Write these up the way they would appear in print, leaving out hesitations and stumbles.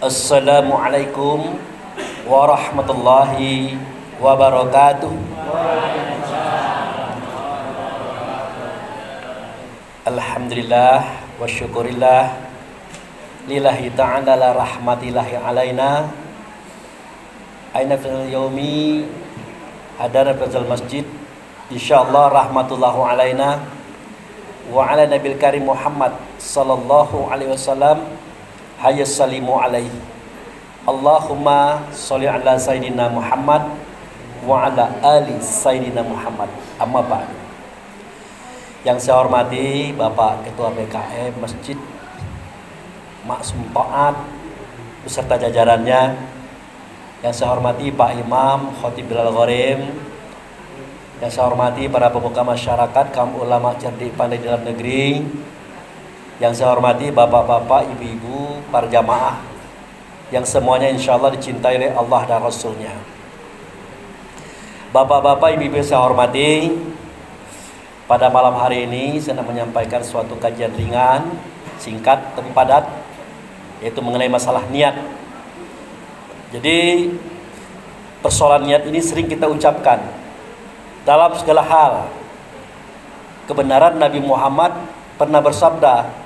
Assalamualaikum warahmatullahi wabarakatuh. Alhamdulillah wa syukurillah lillahi ta'ala la rahmatillahi alaina aina fil yaumi hadana fil masjid insyaallah rahmatullahu alaina wa ala nabil karim Muhammad sallallahu alaihi wasallam hayya salimu alaihi Allahumma sholli ala sayyidina Muhammad wa ala ali sayyidina Muhammad. Amma ba'du. Yang saya hormati Bapak Ketua PKM Masjid Maksum Taat beserta jajarannya. Yang saya hormati Pak Imam Khotib Bilal Ghorim. Yang saya hormati para pemuka masyarakat, kaum ulama cerdik pandai dalam negeri. Yang saya hormati bapak-bapak, ibu-ibu, para jamaah yang semuanya insya Allah dicintai oleh Allah dan Rasulnya. Bapak-bapak, ibu-ibu yang saya hormati, pada malam hari ini saya nak menyampaikan suatu kajian ringan, singkat tapi padat, yaitu mengenai masalah niat. Jadi persoalan niat ini sering kita ucapkan dalam segala hal. Kebenaran Nabi Muhammad pernah bersabda,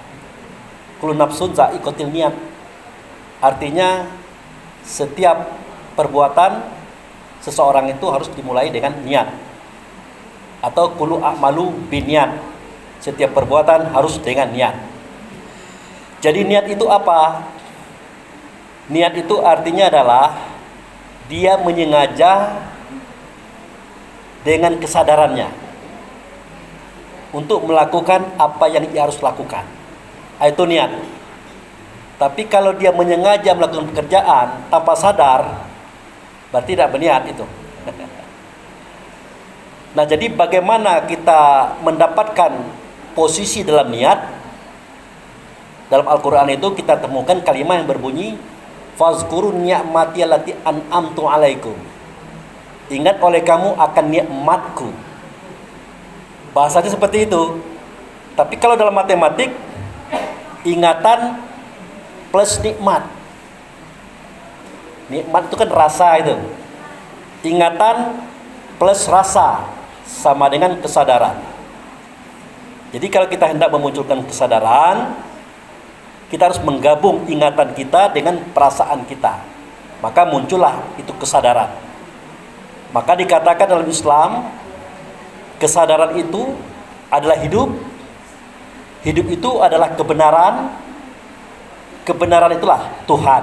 kullu nafsun za'iqatul niat. Artinya setiap perbuatan seseorang itu harus dimulai dengan niat. Atau kullu a'malu binniat. Setiap perbuatan harus dengan niat. Jadi niat itu apa? Niat itu artinya adalah dia menyengaja dengan kesadarannya untuk melakukan apa yang ia harus lakukan. Itu niat. Tapi kalau dia menyengaja melakukan pekerjaan tanpa sadar, berarti tidak berniat itu. Nah, jadi bagaimana kita mendapatkan posisi dalam niat? Dalam Al-Quran itu kita temukan kalimat yang berbunyi fazkurun ni'mati allati an'amtu alaikum. Ingat oleh kamu akan nikmatku. Bahasanya seperti itu. Tapi kalau dalam matematik, ingatan plus nikmat. Nikmat itu kan rasa itu. Ingatan plus rasa sama dengan kesadaran. Jadi kalau kita hendak memunculkan kesadaran, kita harus menggabung ingatan kita dengan perasaan kita. Maka muncullah itu kesadaran. Maka dikatakan dalam Islam, kesadaran itu adalah hidup. Hidup itu adalah kebenaran. Kebenaran itulah Tuhan.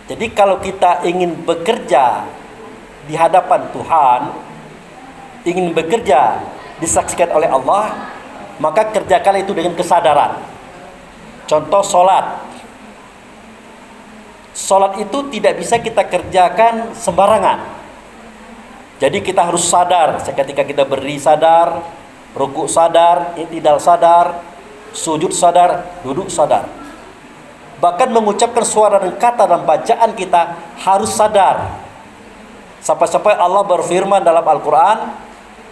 Jadi kalau kita ingin bekerja di hadapan Tuhan, ingin bekerja disaksikan oleh Allah, maka kerjakanlah itu dengan kesadaran. Contoh sholat. Sholat itu tidak bisa kita kerjakan sembarangan. Jadi kita harus sadar, ketika kita berdiri sadar, rukuk sadar, i'tidal sadar, sujud sadar, duduk sadar. Bahkan mengucapkan suara dan kata dalam bacaan kita harus sadar. Sampai-sampai Allah berfirman dalam Al-Quran,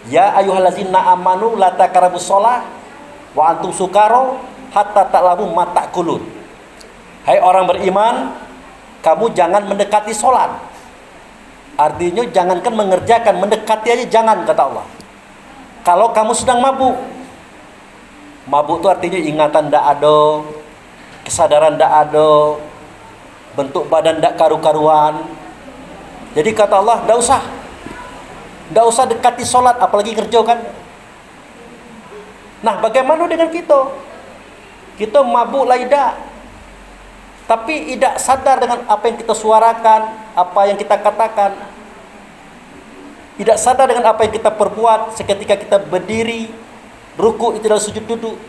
ya ayyuhallazina amanu la taqrabus shalah wa antum sukaro hatta ta'lamu ma ta'kulun. Hai orang beriman, kamu jangan mendekati sholat. Artinya jangankan mengerjakan, mendekati aja jangan, kata Allah. Kalau kamu sedang mabuk. Mabuk itu artinya ingatan tidak ada, kesadaran tidak ada, bentuk badan tidak karu-karuan. Jadi kata Allah, tidak usah dekati sholat, apalagi kerjakan. Nah, bagaimana dengan kita? Kita mabuk laida, tapi tidak sadar dengan apa yang kita suarakan, apa yang kita katakan. Tidak sadar dengan apa yang kita perbuat seketika kita berdiri, rukuk, itu adalah sujud, duduk.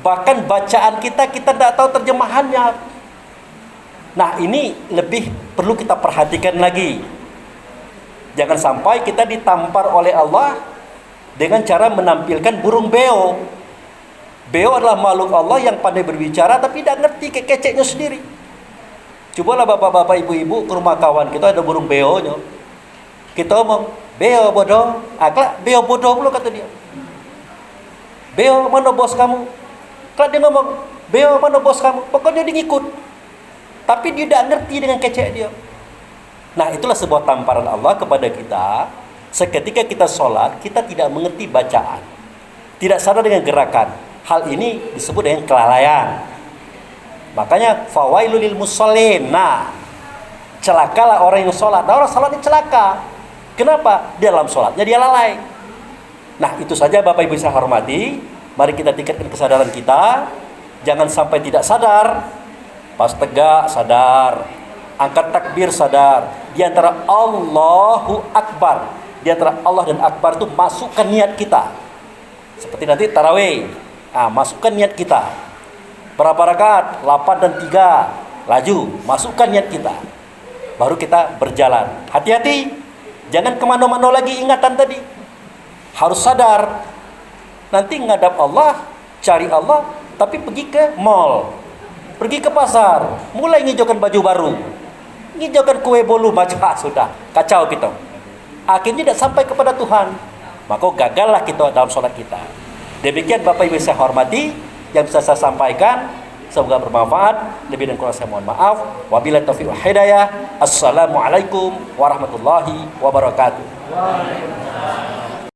Bahkan bacaan kita tidak tahu terjemahannya. Nah, ini lebih perlu kita perhatikan lagi. Jangan sampai kita ditampar oleh Allah dengan cara menampilkan burung beo. Beo adalah makhluk Allah yang pandai berbicara tapi tidak ngerti kekeceknya sendiri. Cobalah bapak-bapak, ibu-ibu ke rumah kawan kita ada burung beonya. Kita omong, beo bodoh. Akhlak, beo bodoh pula kata dia. Beo, mana bos kamu? Kalau dia ngomong, beo, mana bos kamu? Pokoknya dia ngikut. tapi dia tidak ngerti dengan kecek dia. Nah, itulah sebuah tamparan Allah kepada kita. Seketika kita sholat, kita tidak mengerti bacaan, tidak sadar dengan gerakan. Hal ini disebut dengan kelalaian. Makanya fawailul lil musallin. Nah, celakalah orang yang sholat. Nah, orang sholat ini celaka. Kenapa? Dia dalam sholatnya dia lalai. Nah, itu saja Bapak Ibu saya hormati. Mari kita tingkatkan kesadaran kita. Jangan sampai tidak sadar. Pas tegak sadar, angkat takbir sadar. Di antara Allahu Akbar, di antara Allah dan Akbar itu masukkan niat kita. Seperti nanti tarawih. Nah, masukkan niat kita. Berapa rakaat? 8 dan 3. Laju, masukkan niat kita. Baru kita berjalan. Hati-hati, jangan kemana-mana lagi ingatan tadi. Harus sadar. Nanti ngadap Allah, cari Allah, tapi pergi ke mall, pergi ke pasar, mulai ngijaukan baju baru, ngijaukan kue bolu, macam sudah kacau kita. Akhirnya tidak sampai kepada Tuhan. Maka gagallah kita dalam sholat kita. Demikian Bapak Ibu saya hormati yang bisa saya sampaikan. Semoga bermanfaat. Lebih dan kurang saya mohon maaf. Wabillahi taufiq wal hidayah. Assalamualaikum warahmatullahi wabarakatuh.